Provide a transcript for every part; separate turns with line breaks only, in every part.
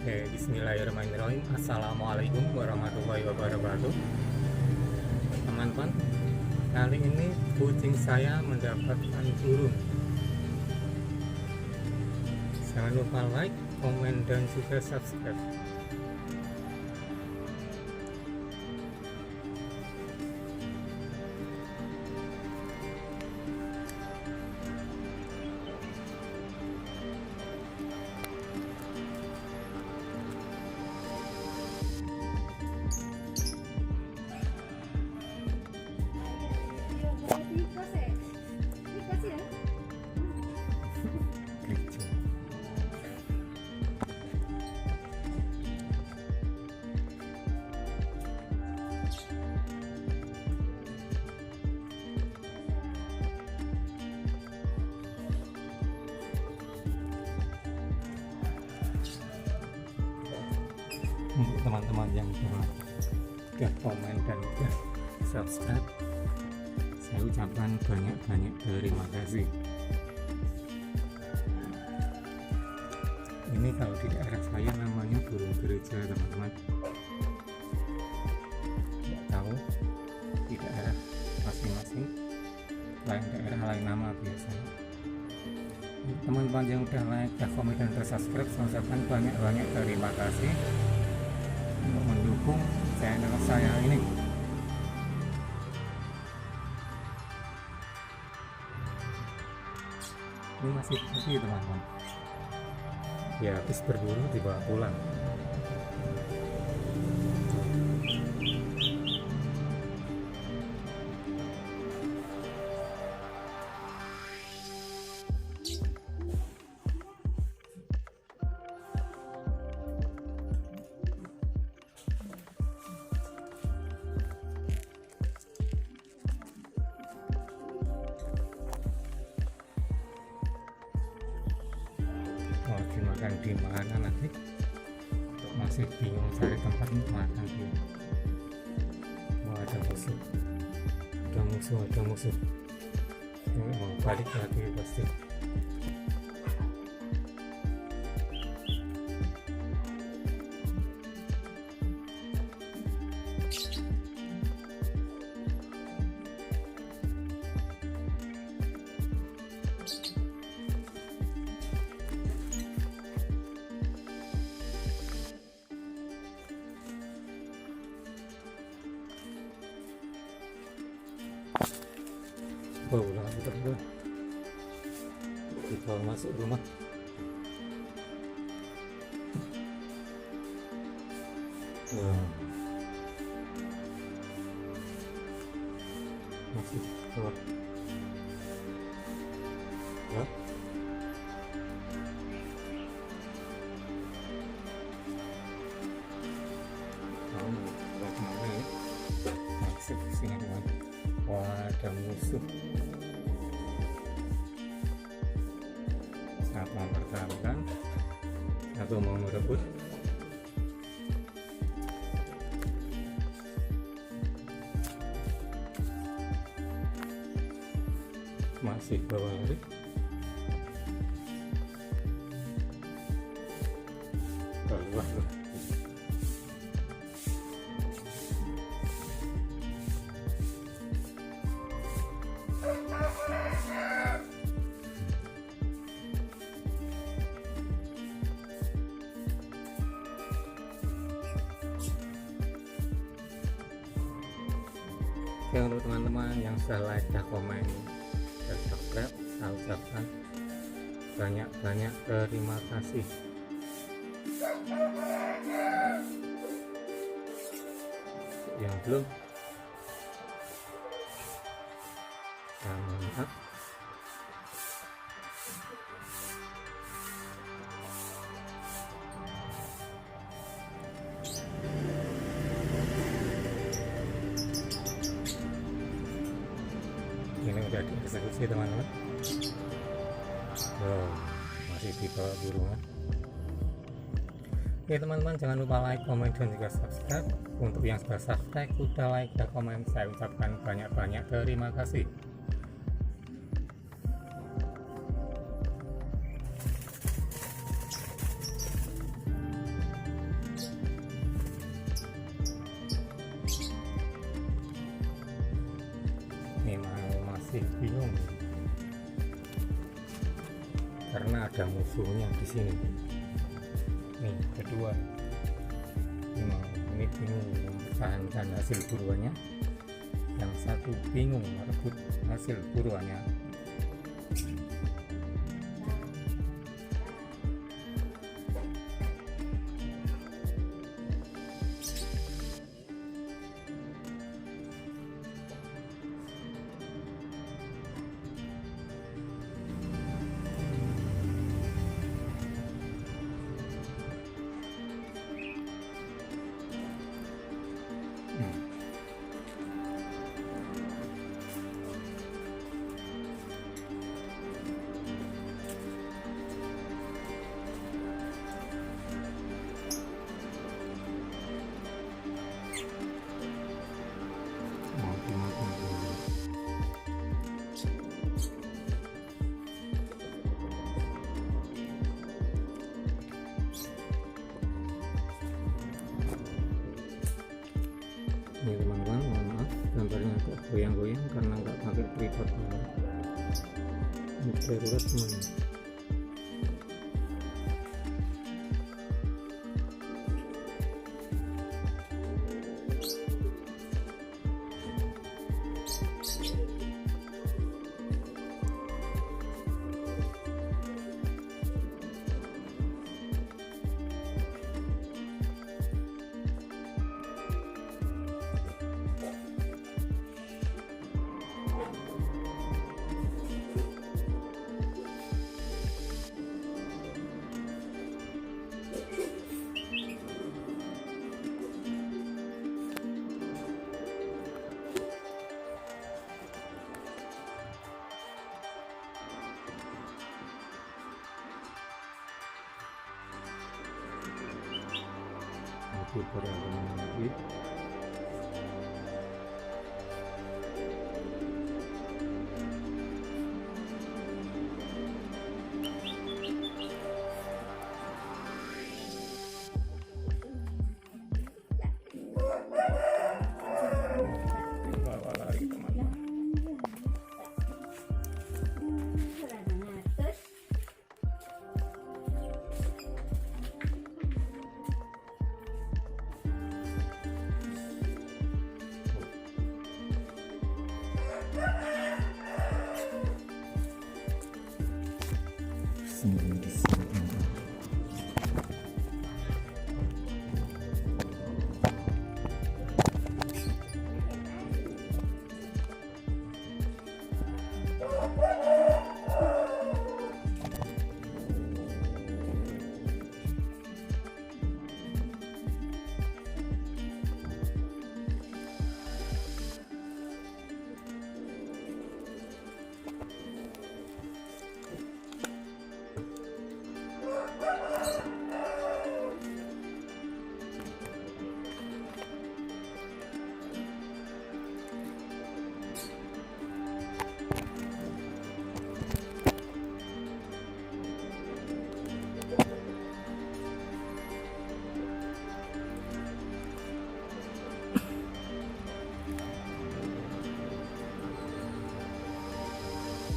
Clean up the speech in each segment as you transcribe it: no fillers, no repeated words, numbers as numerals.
Oke, bismillahirrahmanirrahim. Assalamualaikum warahmatullahi wabarakatuh. Teman-teman, kali ini kucing saya mendapatkan burung. Jangan lupa like, komen, dan juga subscribe. Untuk teman-teman yang sudah komen dan sudah subscribe, saya ucapkan banyak-banyak terima kasih. Ini kalau di daerah saya namanya burung gereja, teman-teman. Tidak tahu di daerah masing-masing, lain daerah lain nama biasanya. Teman-teman yang udah like, udah komen, dan subscribe, saya ucapkan banyak-banyak terima kasih untuk mendukung channel saya ini. Ini masih pagi, teman-teman. Ya, habis berburu dibawa pulang. Mau dimakan di mana nanti? Masih bingung cari tempat makan dia. Wah, ada musuh. Ada musuh. Ini mau balik lagi pasti. Udah berdua kita masuk rumah. Masih keluar ya. Masuk sini, teman. Wah, ada musuh. Saat mempertahankan atau mau merebut. Masih bawa lari. Keluar loh. Oke, untuk teman-teman yang sudah like, sudah komen, dan subscribe, saya ucapkan banyak-banyak terima kasih. Yang belum, maaf. Ini udah dieksekusi, teman-teman. Masih di bawah burungan. Oke, teman-teman, jangan lupa like, komen, dan juga subscribe. Untuk yang sudah subscribe, udah like, udah komen, saya ucapkan banyak-banyak terima kasih. masih bingung karena ada musuhnya di sini. Nih kedua, ini bingung mempertahankan hasil buruannya, yang satu bingung merebut hasil buruannya. Ini teman-teman, mohon maaf gambarnya agak goyang-goyang karena nggak pakai tripod. Ini darurat teman. Beragam lagi. Di sini.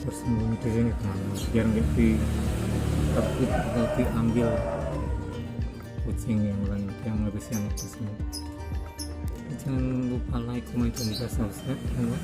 Bersembunyi di sini teman-teman, biar nggak direbut atau diambil kucing yang lain yang habisnya di sini. Jangan lupa like, comment, dan juga subscribe teman-teman.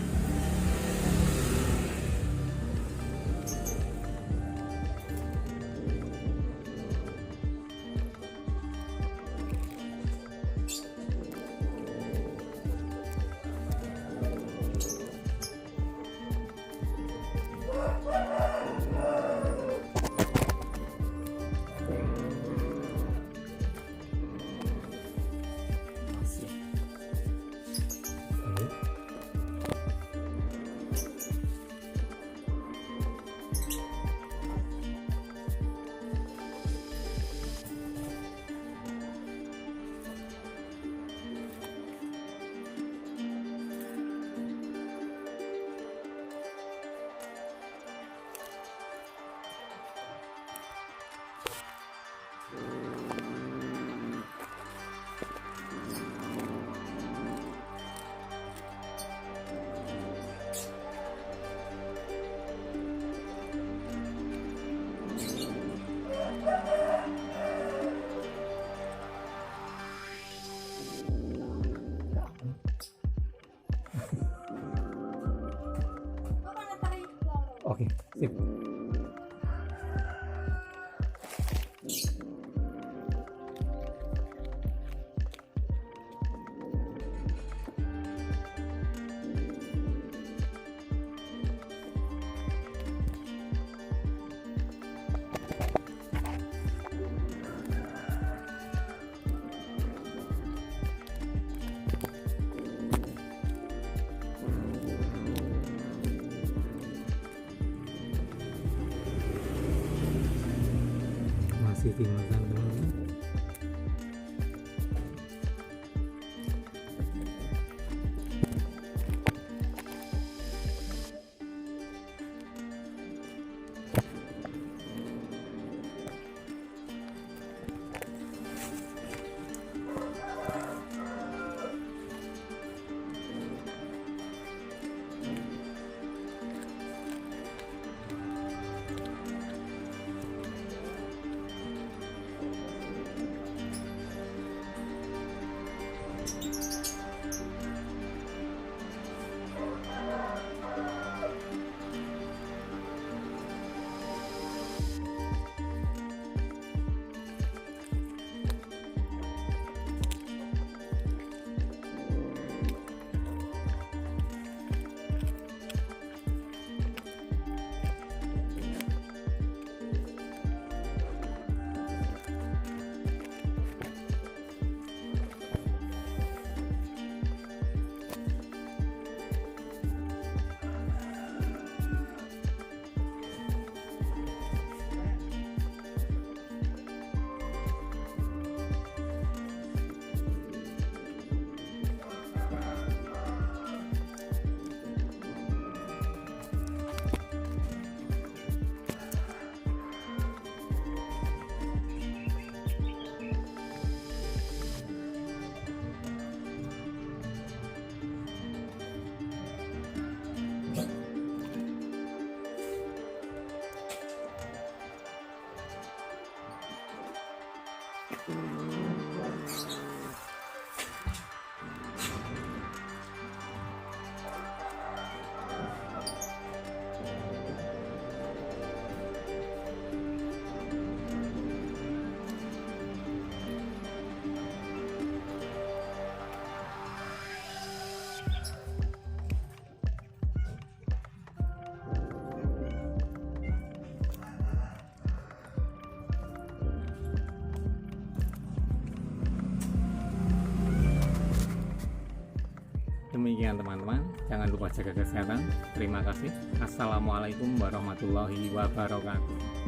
Oke, sip. Masih dimakan teman-teman. Demikian teman-teman, jangan lupa jaga kesehatan. Terima kasih. Assalamualaikum warahmatullahi wabarakatuh.